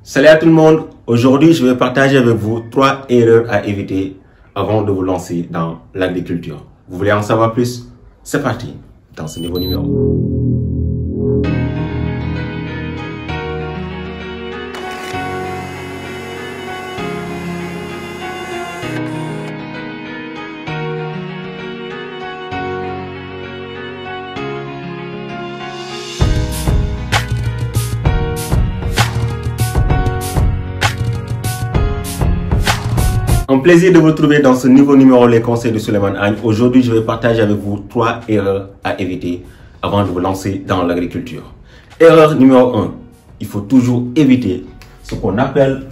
Salut à tout le monde, aujourd'hui je vais partager avec vous 3 erreurs à éviter avant de vous lancer dans l'agriculture. Vous voulez en savoir plus? C'est parti dans ce nouveau numéro. Un plaisir de vous retrouver dans ce nouveau numéro Les Conseils de Souleymane Agne. Aujourd'hui, je vais partager avec vous 3 erreurs à éviter avant de vous lancer dans l'agriculture. Erreur numéro 1. Il faut toujours éviter ce qu'on appelle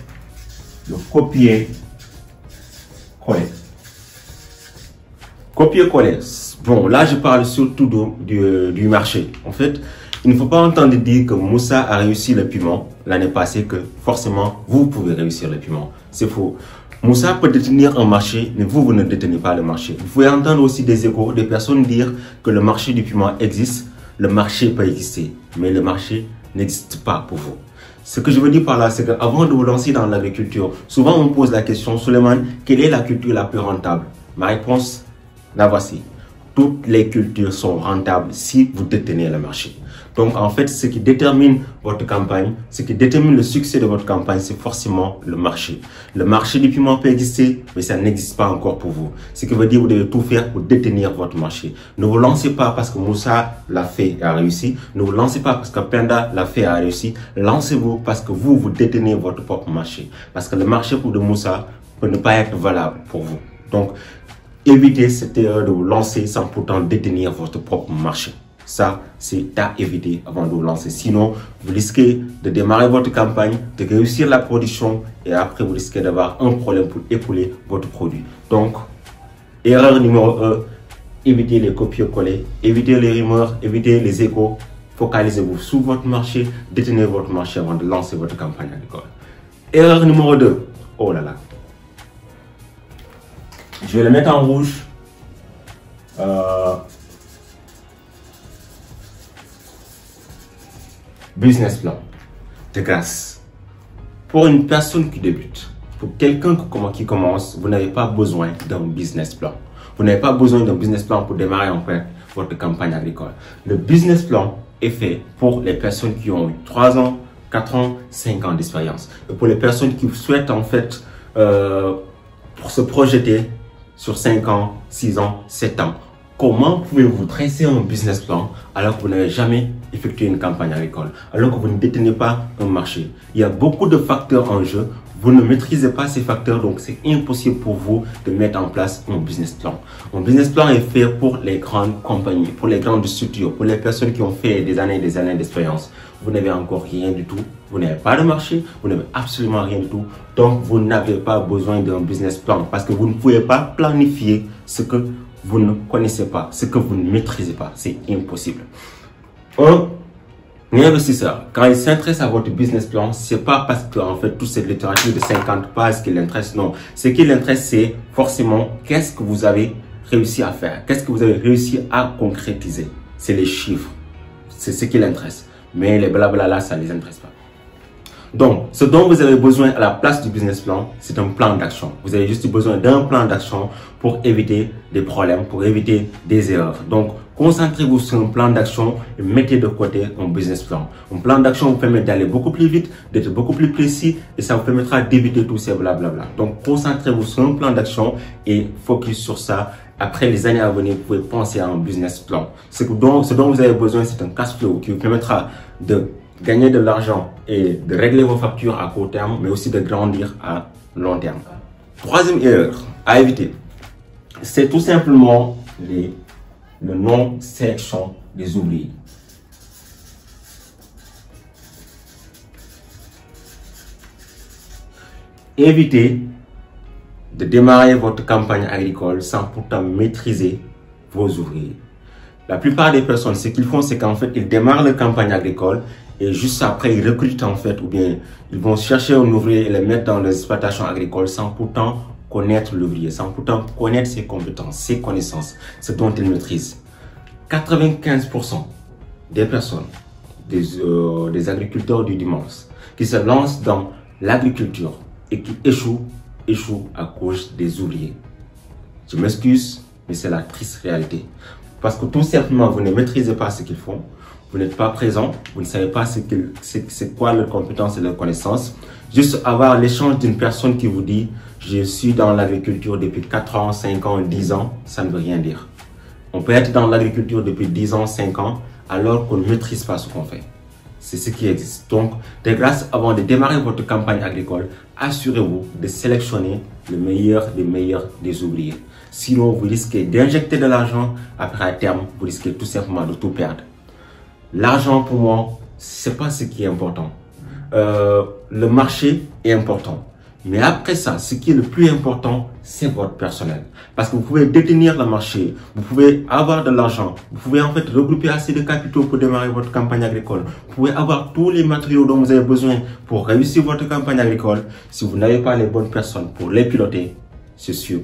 le copier-coller. Copier-coller. Bon, là, je parle surtout du marché. En fait, il ne faut pas entendre dire que Moussa a réussi le piment l'année passée, que forcément, vous pouvez réussir le piment. C'est faux. Moussa peut détenir un marché, mais vous ne détenez pas le marché. Vous pouvez entendre aussi des échos, des personnes dire que le marché du piment existe, le marché peut exister, mais le marché n'existe pas pour vous. Ce que je veux dire par là, c'est qu'avant de vous lancer dans l'agriculture, souvent on me pose la question, Souleymane, quelle est la culture la plus rentable? Ma réponse, la voici. Toutes les cultures sont rentables si vous détenez le marché. Donc en fait, ce qui détermine votre campagne, ce qui détermine le succès de votre campagne, c'est forcément le marché. Le marché du piment peut exister, mais ça n'existe pas encore pour vous. Ce qui veut dire que vous devez tout faire pour détenir votre marché. Ne vous lancez pas parce que Moussa l'a fait et a réussi. Ne vous lancez pas parce que Penda l'a fait et a réussi. Lancez-vous parce que vous détenez votre propre marché. Parce que le marché de Moussa peut ne pas être valable pour vous. Donc, évitez cette erreur de vous lancer sans pourtant détenir votre propre marché. Ça, c'est à éviter avant de vous lancer. Sinon, vous risquez de démarrer votre campagne, de réussir la production et après, vous risquez d'avoir un problème pour écouler votre produit. Donc, erreur numéro 1, évitez les copier-coller, évitez les rumeurs, évitez les échos. Focalisez-vous sur votre marché, détenez votre marché avant de lancer votre campagne agricole. Erreur numéro 2, oh là là. Je vais le mettre en rouge. Business plan. De grâce. Pour une personne qui débute, pour quelqu'un qui commence, vous n'avez pas besoin d'un business plan. Vous n'avez pas besoin d'un business plan pour démarrer en fait votre campagne agricole. Le business plan est fait pour les personnes qui ont eu 3 ans, 4 ans, 5 ans d'expérience. Et pour les personnes qui souhaitent en fait pour se projeter sur 5 ans, 6 ans, 7 ans. Comment pouvez-vous tracer un business plan alors que vous n'avez jamais effectué une campagne agricole, alors que vous ne détenez pas un marché? Il y a beaucoup de facteurs en jeu. Vous ne maîtrisez pas ces facteurs, donc c'est impossible pour vous de mettre en place un business plan. Un business plan est fait pour les grandes compagnies, pour les grandes structures, pour les personnes qui ont fait des années d'expérience. Vous n'avez encore rien du tout. Vous n'avez pas de marché, vous n'avez absolument rien du tout. Donc, vous n'avez pas besoin d'un business plan parce que vous ne pouvez pas planifier ce que vous ne connaissez pas, ce que vous ne maîtrisez pas. C'est impossible. Un investisseur, quand il s'intéresse à votre business plan, c'est pas parce que en fait toute cette littérature de 50 pages qui l'intéresse, non. Ce qui l'intéresse, c'est forcément qu'est-ce que vous avez réussi à faire, qu'est-ce que vous avez réussi à concrétiser. C'est les chiffres, c'est ce qui l'intéresse. Mais les blabla là, ça ne les intéresse pas. Donc, ce dont vous avez besoin à la place du business plan, c'est un plan d'action. Vous avez juste besoin d'un plan d'action pour éviter des problèmes, pour éviter des erreurs. Donc, concentrez-vous sur un plan d'action et mettez de côté un business plan. Un plan d'action vous permet d'aller beaucoup plus vite, d'être beaucoup plus précis et ça vous permettra d'éviter tous ces blablabla. Donc, concentrez-vous sur un plan d'action et focus sur ça. Après les années à venir, vous pouvez penser à un business plan. Ce dont vous avez besoin, c'est un cash flow qui vous permettra de gagner de l'argent et de régler vos factures à court terme, mais aussi de grandir à long terme. Troisième erreur à éviter, c'est tout simplement le non-sélection des ouvriers. Évitez de démarrer votre campagne agricole sans pourtant maîtriser vos ouvriers. La plupart des personnes, ce qu'ils font, c'est qu'en fait, ils démarrent leur campagne agricole et juste après, ils recrutent en fait, ou bien ils vont chercher un ouvrier et le mettre dans les exploitations agricoles sans pourtant connaître l'ouvrier, sans pourtant connaître ses compétences, ses connaissances, ce dont il maîtrise. 95% des personnes, des agriculteurs du dimanche, qui se lancent dans l'agriculture et qui échoue à cause des ouvriers. Je m'excuse, mais c'est la triste réalité. Parce que tout simplement, vous ne maîtrisez pas ce qu'ils font, vous n'êtes pas présent, vous ne savez pas c'est quoi leurs compétences et leurs connaissances. Juste avoir l'échange d'une personne qui vous dit « Je suis dans l'agriculture depuis 4 ans, 5 ans, 10 ans », ça ne veut rien dire. On peut être dans l'agriculture depuis 10 ans, 5 ans, alors qu'on ne maîtrise pas ce qu'on fait. C'est ce qui existe. Donc, de grâce, avant de démarrer votre campagne agricole, assurez-vous de sélectionner le meilleur des ouvriers. Sinon, vous risquez d'injecter de l'argent. Après, à terme, vous risquez tout simplement de tout perdre. L'argent, pour moi, c'est pas ce qui est important. Le marché est important. Mais après ça, ce qui est le plus important, c'est votre personnel. Parce que vous pouvez détenir le marché, vous pouvez avoir de l'argent, vous pouvez en fait regrouper assez de capitaux pour démarrer votre campagne agricole. Vous pouvez avoir tous les matériaux dont vous avez besoin pour réussir votre campagne agricole. Si vous n'avez pas les bonnes personnes pour les piloter, c'est sûr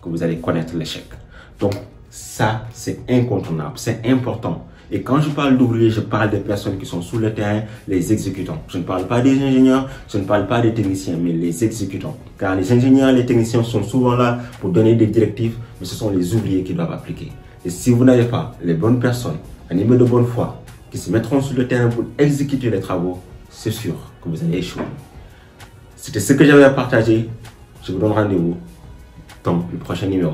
que vous allez connaître l'échec. Donc ça, c'est incontournable, c'est important. Et quand je parle d'ouvriers, je parle des personnes qui sont sur le terrain, les exécutants. Je ne parle pas des ingénieurs, je ne parle pas des techniciens, mais les exécutants. Car les ingénieurs et les techniciens sont souvent là pour donner des directives, mais ce sont les ouvriers qui doivent appliquer. Et si vous n'avez pas les bonnes personnes, animées de bonne foi, qui se mettront sur le terrain pour exécuter les travaux, c'est sûr que vous allez échouer. C'était ce que j'avais à partager. Je vous donne rendez-vous dans le prochain numéro.